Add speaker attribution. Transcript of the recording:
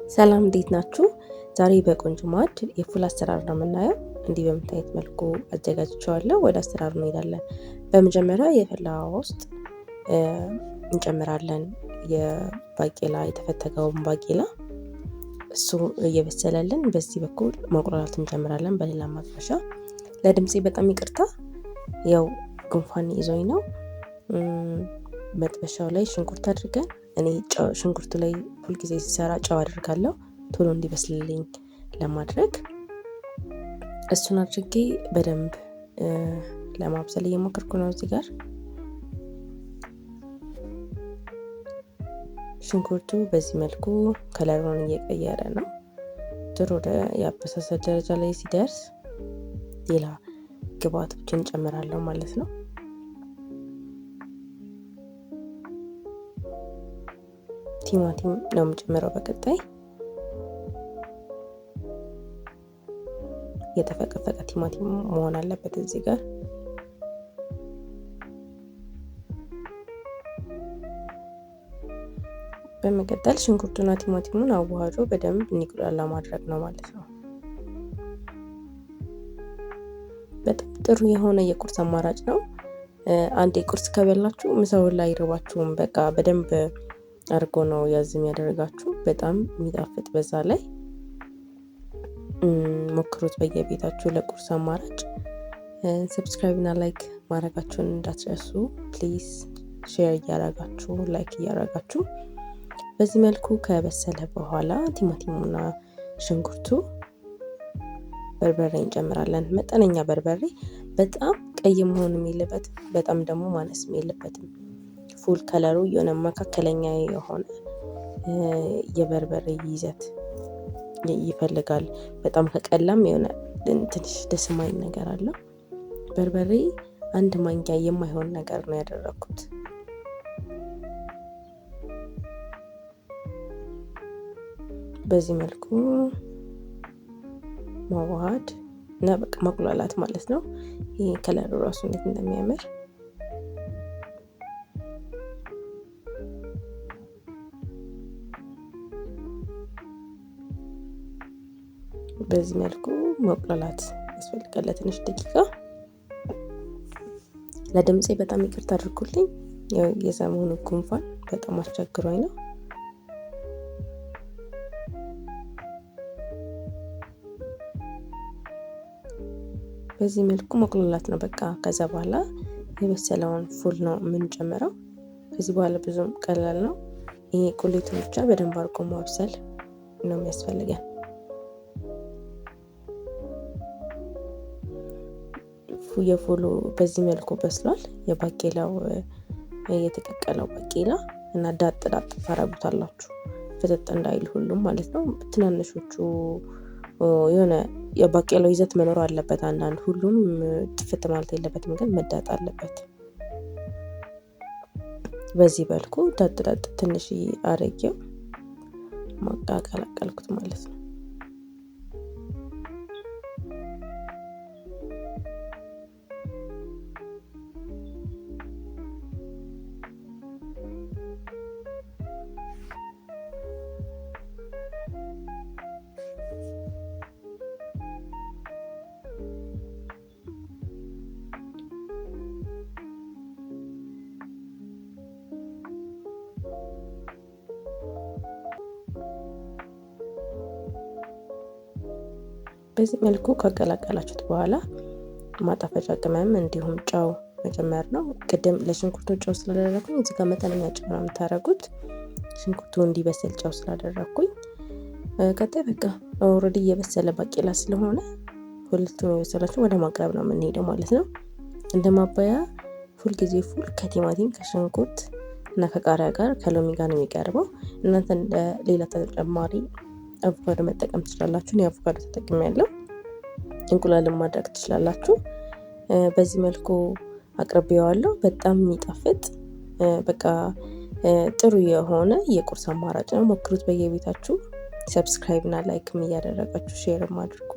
Speaker 1: ሰላም እንዴት ናችሁ? ዛሬ በቆንጆ ማዕድ የፉል አሰራር ነው የምናየው። እንዲህ በምታዩት መልኩ አዘጋጅቼዋለሁ። ወደ አሰራር እንሄዳለን። በመጀመሪያ የፈላ ውሃ ውስጥ እንጨምራለን የባቄላ የተፈተገውን ባቄላ። እሱ እየበሰለልን በዚህ በኩል ማቁላላት እንጀምራለን በሌላ ማጥበሻ። ለድምፄ በጣም ይቅርታ፣ ያው ጉንፋን ይዞኝ ነው። መጥበሻው ላይ ሽንኩርት አድርገን እኔ ሽንኩርቱ ላይ ሁልጊዜ ሲሰራ ጨው አድርጋለሁ ቶሎ እንዲበስልልኝ ለማድረግ። እሱን አድርጌ በደንብ ለማብሰል እየሞከርኩ ነው። እዚህ ጋር ሽንኩርቱ በዚህ መልኩ ከለሩን እየቀየረ ነው። ጥሩ የአበሳሰል ደረጃ ላይ ሲደርስ ሌላ ግብአቶችን እንጨምራለሁ ማለት ነው። ቲማቲም ነው የምጨምረው በቀጣይ። የተፈቀፈቀ ቲማቲም መሆን አለበት እዚህ ጋር። በመቀጠል ሽንኩርቱና ቲማቲሙን አዋህዶ በደንብ እንዲቁላላ ማድረግ ነው ማለት ነው። በጣም ጥሩ የሆነ የቁርስ አማራጭ ነው። አንዴ ቁርስ ከበላችሁ ምሳውን ላይ አይርባችሁም። በቃ በደንብ አድርጎ ነው ያዝ የሚያደርጋችሁ። በጣም የሚጣፍጥ በዛ ላይ ሞክሩት በየቤታችሁ ለቁርስ አማራጭ። ሰብስክራይብ እና ላይክ ማድረጋችሁን እንዳትረሱ ፕሊዝ። ሼር እያደረጋችሁ ላይክ እያደረጋችሁ። በዚህ መልኩ ከበሰለ በኋላ ቲማቲሙና ሽንኩርቱ በርበሬ እንጨምራለን። መጠነኛ በርበሬ፣ በጣም ቀይ መሆን የሌለበት በጣም ደግሞ ማነስ የሌለበትም። ፉል ከለሩ የሆነ መካከለኛ የሆነ የበርበሬ ይዘት ይፈልጋል። በጣም ከቀላም የሆነ ትንሽ ደስ የማይል ነገር አለው። በርበሬ 1 ማንኪያ የማይሆን ነገር ነው ያደረኩት። በዚህ መልኩ ማዋሃድ እና በቃ ማቁላላት ማለት ነው። ይሄ ከለሩ ራሱ እንዴት እንደሚያምር በዚህ መልኩ ማቁላላት ያስፈልጋል ለትንሽ ደቂቃ። ለድምፄ በጣም ይቅርታ አድርጉልኝ። የሰሞኑ ጉንፋን በጣም አስቸግሮኝ ነው። በዚህ መልኩ ማቁላላት ነው በቃ። ከዛ በኋላ የበሰለውን ፉል ነው የምንጨምረው። ከዚህ በኋላ ብዙም ቀላል ነው። ይሄ ቁሌቱ ብቻ በደንብ አድርጎ ማብሰል ነው የሚያስፈልገን። የፉሉ በዚህ መልኩ በስሏል። የባቄላው የተቀቀለው ባቄላ እና ዳጥ ታረጉታላችሁ ፍጥጥ እንዳይል ሁሉም ማለት ነው። ትናንሾቹ የሆነ የባቄላው ይዘት መኖር አለበት። አንዳንድ ሁሉም ጥፍጥ ማለት የለበትም፣ ግን መዳጥ አለበት። በዚህ መልኩ ዳጥ ትንሽ አረጌው ማቀላቀልኩት ማለት ነው። በዚህ መልኩ ካቀላቀላችሁት በኋላ ማጣፈጫ ቅመም እንዲሁም ጨው መጨመር ነው። ቅድም ለሽንኩርቱ ጨው ስላደረኩኝ እዚህ ጋር መጠነኛ ጨው ነው የምታደርጉት፣ ሽንኩርቱ እንዲበስል ጨው ስላደረኩኝ። ቀጣይ በቃ ኦልሬዲ እየበሰለ ባቄላ ስለሆነ ሁለቱ ነው የበሰላችሁ፣ ወደ ማቅረብ ነው የምንሄደው ማለት ነው። እንደ ማባያ ፉል ጊዜ ፉል ከቲማቲም ከሽንኩርት እና ከቃሪያ ጋር ከሎሚ ጋር ነው የሚቀርበው። እናንተ እንደ ሌላ ተጨማሪ አቮካዶ መጠቀም ትችላላችሁ። እኔ አቮካዶ ተጠቅሜያለሁ። እንቁላልን ማድረግ ትችላላችሁ። በዚህ መልኩ አቅርቤዋለሁ። በጣም የሚጣፍጥ በቃ ጥሩ የሆነ የቁርስ አማራጭ ነው። ሞክሩት በየቤታችሁ። ሰብስክራይብ እና ላይክም እያደረጋችሁ ሼርም አድርጉ።